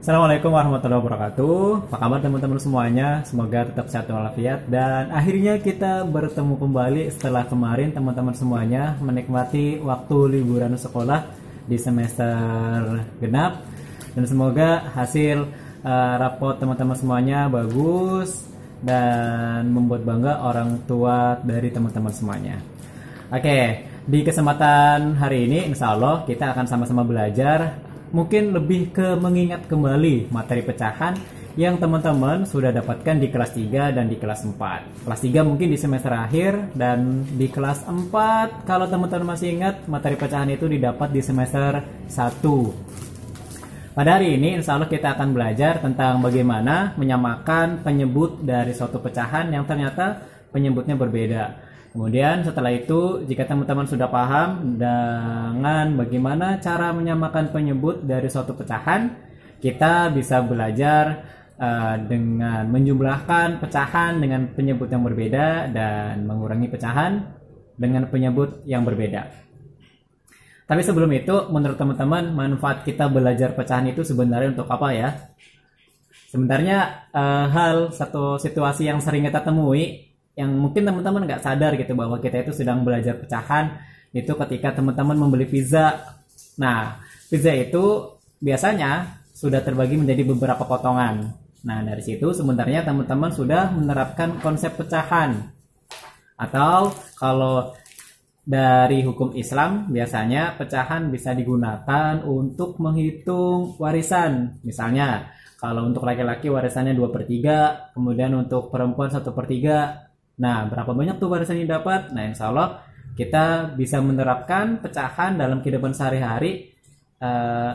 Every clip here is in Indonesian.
Assalamualaikum warahmatullahi wabarakatuh. Apa kabar teman-teman semuanya? Semoga tetap sehat walafiat. Dan akhirnya kita bertemu kembali setelah kemarin teman-teman semuanya menikmati waktu liburan sekolah di semester genap. Dan semoga hasil rapot teman-teman semuanya bagus dan membuat bangga orang tua dari teman-teman semuanya. Oke, di kesempatan hari ini insya Allah kita akan sama-sama belajar mungkin lebih ke mengingat kembali materi pecahan yang teman-teman sudah dapatkan di kelas 3 dan di kelas 4. Kelas 3 mungkin di semester akhir, dan di kelas 4 kalau teman-teman masih ingat materi pecahan itu didapat di semester 1. Pada hari ini insya Allah kita akan belajar tentang bagaimana menyamakan penyebut dari suatu pecahan yang ternyata penyebutnya berbeda. Kemudian setelah itu, jika teman-teman sudah paham dengan bagaimana cara menyamakan penyebut dari suatu pecahan, kita bisa belajar dengan menjumlahkan pecahan dengan penyebut yang berbeda dan mengurangi pecahan dengan penyebut yang berbeda. Tapi sebelum itu, menurut teman-teman, manfaat kita belajar pecahan itu sebenarnya untuk apa ya? Sebenarnya satu situasi yang sering kita temui, yang mungkin teman-teman nggak sadar gitu bahwa kita itu sedang belajar pecahan, itu ketika teman-teman membeli pizza. Nah, pizza itu biasanya sudah terbagi menjadi beberapa potongan. Nah, dari situ sebenarnya teman-teman sudah menerapkan konsep pecahan. Atau kalau dari hukum Islam, biasanya pecahan bisa digunakan untuk menghitung warisan. Misalnya, kalau untuk laki-laki warisannya 2/3, kemudian untuk perempuan 1/3. Nah, berapa banyak tuh warisan yang dapat? Nah, insya Allah kita bisa menerapkan pecahan dalam kehidupan sehari-hari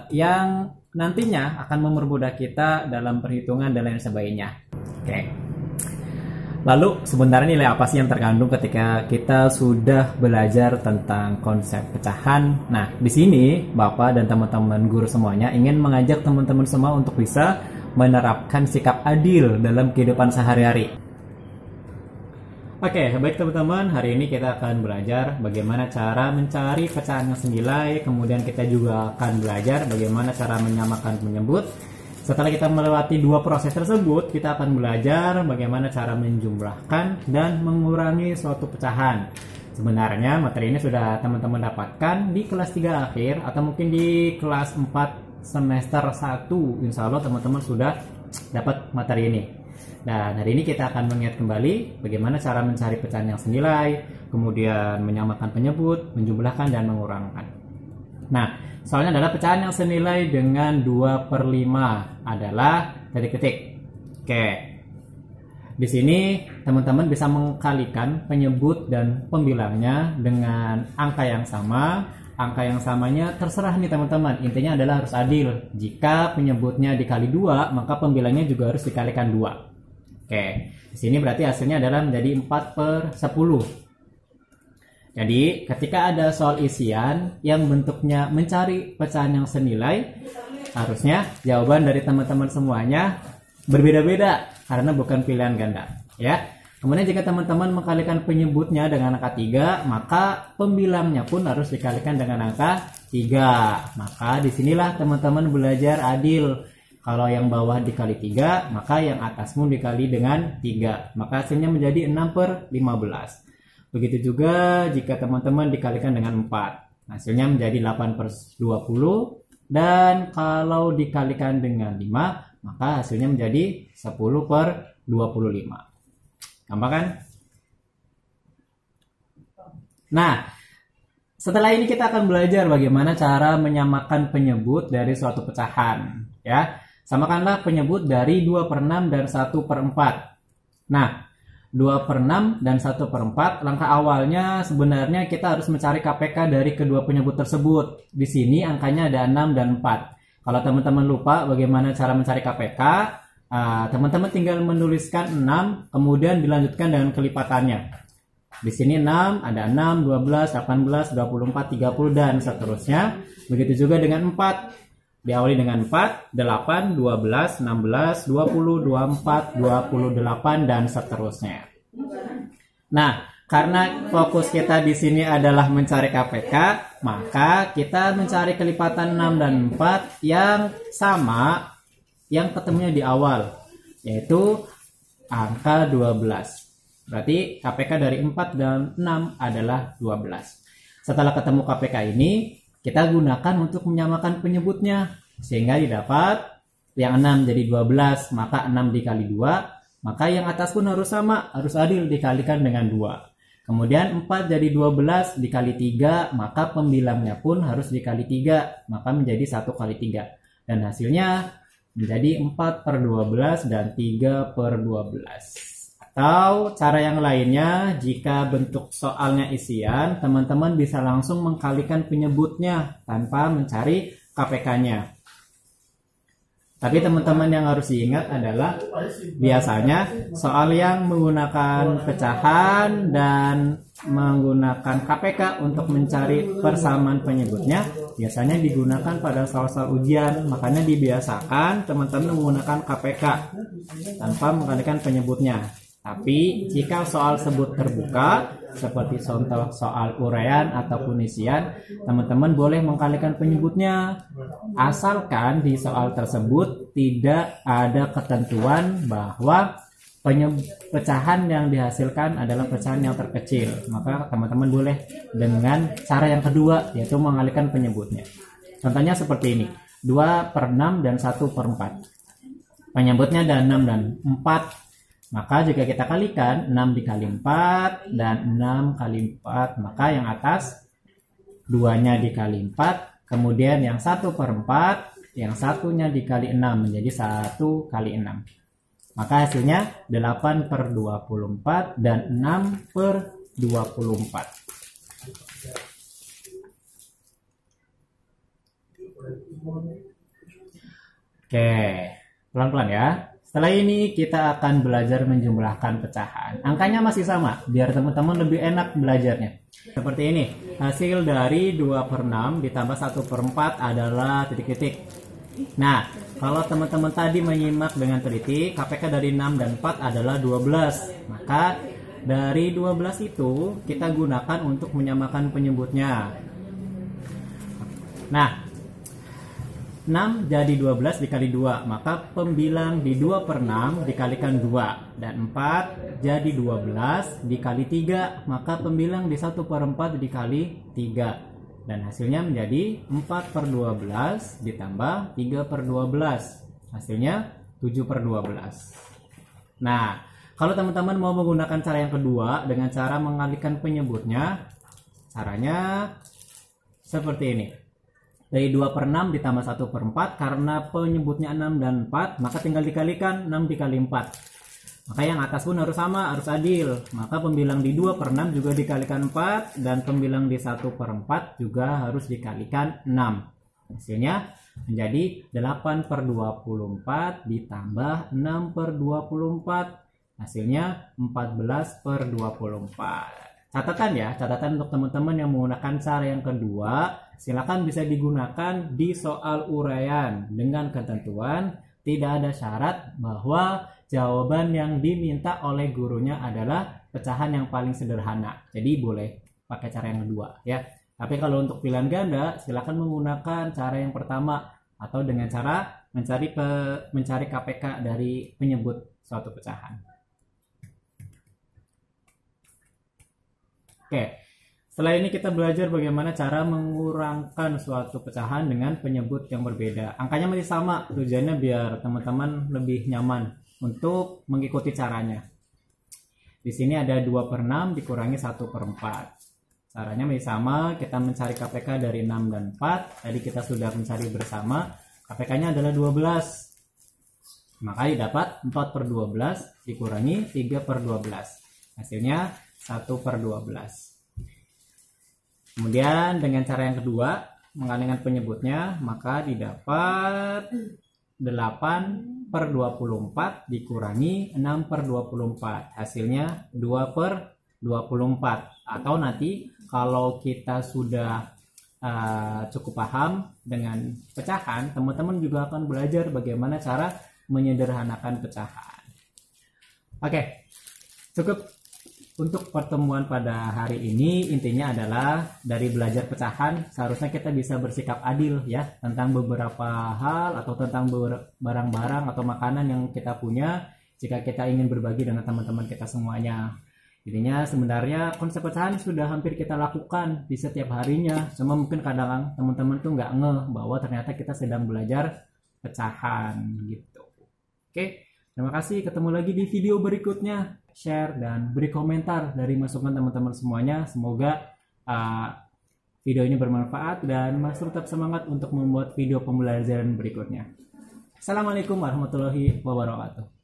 yang nantinya akan mempermudah kita dalam perhitungan dan lain sebagainya. Oke. Lalu sebenarnya nilai apa sih yang terkandung ketika kita sudah belajar tentang konsep pecahan? Nah, di sini Bapak dan teman-teman guru semuanya ingin mengajak teman-teman semua untuk bisa menerapkan sikap adil dalam kehidupan sehari-hari. Oke, baik teman-teman, hari ini kita akan belajar bagaimana cara mencari pecahan yang senilai, kemudian kita juga akan belajar bagaimana cara menyamakan penyebut. Setelah kita melewati dua proses tersebut, kita akan belajar bagaimana cara menjumlahkan dan mengurangi suatu pecahan. Sebenarnya materi ini sudah teman-teman dapatkan di kelas 3 akhir atau mungkin di kelas 4 semester 1. Insya Allah teman-teman sudah dapat materi ini. Dan hari ini kita akan mengingat kembali bagaimana cara mencari pecahan yang senilai, kemudian menyamakan penyebut, menjumlahkan, dan mengurangkan. Nah, soalnya adalah pecahan yang senilai dengan 2/5 adalah dari ketik. Oke. Di sini teman-teman bisa mengkalikan penyebut dan pembilangnya dengan angka yang sama. Angka yang samanya terserah nih teman-teman. Intinya adalah harus adil. Jika penyebutnya dikali 2, maka pembilangnya juga harus dikalikan 2. Oke, di sini berarti hasilnya adalah menjadi 4/10. Jadi, ketika ada soal isian yang bentuknya mencari pecahan yang senilai, harusnya jawaban dari teman-teman semuanya berbeda-beda karena bukan pilihan ganda, ya. Kemudian jika teman-teman mengkalikan penyebutnya dengan angka 3, maka pembilangnya pun harus dikalikan dengan angka 3. Maka disinilah teman-teman belajar adil. Kalau yang bawah dikali 3, maka yang atas pun dikali dengan 3. Maka hasilnya menjadi 6/15. Begitu juga jika teman-teman dikalikan dengan 4. Hasilnya menjadi 8/20. Dan kalau dikalikan dengan 5, maka hasilnya menjadi 10/25. Gampang kan? Nah, setelah ini kita akan belajar bagaimana cara menyamakan penyebut dari suatu pecahan. Ya. Samakanlah penyebut dari 2/6 dan 1/4. Nah, 2/6 dan 1/4, langkah awalnya sebenarnya kita harus mencari KPK dari kedua penyebut tersebut. Di sini angkanya ada 6 dan 4. Kalau teman-teman lupa bagaimana cara mencari KPK, teman-teman tinggal menuliskan 6, kemudian dilanjutkan dengan kelipatannya. Di sini 6, ada 6, 12, 18, 24, 30, dan seterusnya. Begitu juga dengan 4. Diawali dengan 4, 8, 12, 16, 20, 24, 28, dan seterusnya. Nah, karena fokus kita di sini adalah mencari KPK, maka kita mencari kelipatan 6 dan 4 yang sama, yang ketemunya di awal, yaitu angka 12. Berarti KPK dari 4 dan 6 adalah 12. Setelah ketemu KPK ini, kita gunakan untuk menyamakan penyebutnya. Sehingga didapat yang 6 jadi 12, maka 6 dikali 2, maka yang atas pun harus sama, harus adil dikalikan dengan 2. Kemudian 4 jadi 12 dikali 3, maka pembilangnya pun harus dikali 3, maka menjadi 1 kali 3. Dan hasilnya menjadi 4 per 12 dan 3 per 12. Atau cara yang lainnya, jika bentuk soalnya isian, teman-teman bisa langsung mengkalikan penyebutnya tanpa mencari KPK-nya. Tapi teman-teman yang harus diingat adalah biasanya soal yang menggunakan pecahan dan menggunakan KPK untuk mencari persamaan penyebutnya biasanya digunakan pada soal-soal ujian. Makanya dibiasakan teman-teman menggunakan KPK tanpa mengkalikan penyebutnya. Tapi jika soal sebut terbuka, seperti contoh soal uraian ataupun isian, teman-teman boleh mengkalikan penyebutnya. Asalkan di soal tersebut tidak ada ketentuan bahwa pecahan yang dihasilkan adalah pecahan yang terkecil. Maka teman-teman boleh dengan cara yang kedua, yaitu mengalihkan penyebutnya. Contohnya seperti ini, 2 per 6 dan 1 per 4. Penyebutnya ada 6 dan 4. Maka jika kita kalikan 6 dikali 4 dan 6 kali 4, maka yang atas 2-nya dikali 4, kemudian yang 1 per 4, yang satunya dikali 6 menjadi 1 kali 6. Maka hasilnya 8 per 24 dan 6 per 24. Oke, pelan-pelan ya. Setelah ini kita akan belajar menjumlahkan pecahan. Angkanya masih sama, biar teman-teman lebih enak belajarnya. Seperti ini, hasil dari 2 per 6 ditambah 1 per 4 adalah titik-titik. Nah, kalau teman-teman tadi menyimak dengan teliti, KPK dari 6 dan 4 adalah 12. Maka dari 12 itu kita gunakan untuk menyamakan penyebutnya. Nah, 6 jadi 12 dikali 2, maka pembilang di 2 per 6 dikalikan 2, dan 4 jadi 12 dikali 3, maka pembilang di 1 per 4 dikali 3, dan hasilnya menjadi 4 per 12 ditambah 3 per 12, hasilnya 7 per 12. Nah, kalau teman-teman mau menggunakan cara yang kedua dengan cara mengalihkan penyebutnya, caranya seperti ini. Dari 2 per 6 ditambah 1 per 4, karena penyebutnya 6 dan 4, maka tinggal dikalikan 6 dikali 4. Maka yang atas pun harus sama, harus adil. Maka pembilang di 2 per 6 juga dikalikan 4, dan pembilang di 1 per 4 juga harus dikalikan 6. Hasilnya menjadi 8 per 24 ditambah 6 per 24. Hasilnya 14 per 24. Catatan ya, catatan untuk teman-teman yang menggunakan cara yang kedua, silakan bisa digunakan di soal uraian dengan ketentuan tidak ada syarat bahwa jawaban yang diminta oleh gurunya adalah pecahan yang paling sederhana. Jadi boleh pakai cara yang kedua ya. Tapi kalau untuk pilihan ganda, silakan menggunakan cara yang pertama atau dengan cara mencari KPK dari penyebut suatu pecahan. Oke, setelah ini kita belajar bagaimana cara mengurangkan suatu pecahan dengan penyebut yang berbeda. Angkanya masih sama, tujuannya biar teman-teman lebih nyaman untuk mengikuti caranya. Di sini ada 2 per 6 dikurangi 1 per 4. Caranya masih sama, kita mencari KPK dari 6 dan 4. Tadi kita sudah mencari bersama, KPK-nya adalah 12. Maka didapat 4 per 12 dikurangi 3 per 12. Hasilnya 1 per 12. Kemudian dengan cara yang kedua, mengalihkan penyebutnya, maka didapat 8 per 24 dikurangi 6 per 24. Hasilnya 2 per 24. Atau nanti kalau kita sudah cukup paham dengan pecahan, teman-teman juga akan belajar bagaimana cara menyederhanakan pecahan. Oke, cukup. untuk pertemuan pada hari ini intinya adalah dari belajar pecahan seharusnya kita bisa bersikap adil ya tentang beberapa hal atau tentang barang-barang atau makanan yang kita punya jika kita ingin berbagi dengan teman-teman kita semuanya. Intinya sebenarnya konsep pecahan sudah hampir kita lakukan di setiap harinya, cuma mungkin kadang teman-teman tuh nggak ngeh bahwa ternyata kita sedang belajar pecahan gitu. Oke, terima kasih, ketemu lagi di video berikutnya. Share dan beri komentar dari masukan teman-teman semuanya. Semoga video ini bermanfaat dan Mas tetap semangat untuk membuat video pembelajaran berikutnya. Assalamualaikum warahmatullahi wabarakatuh.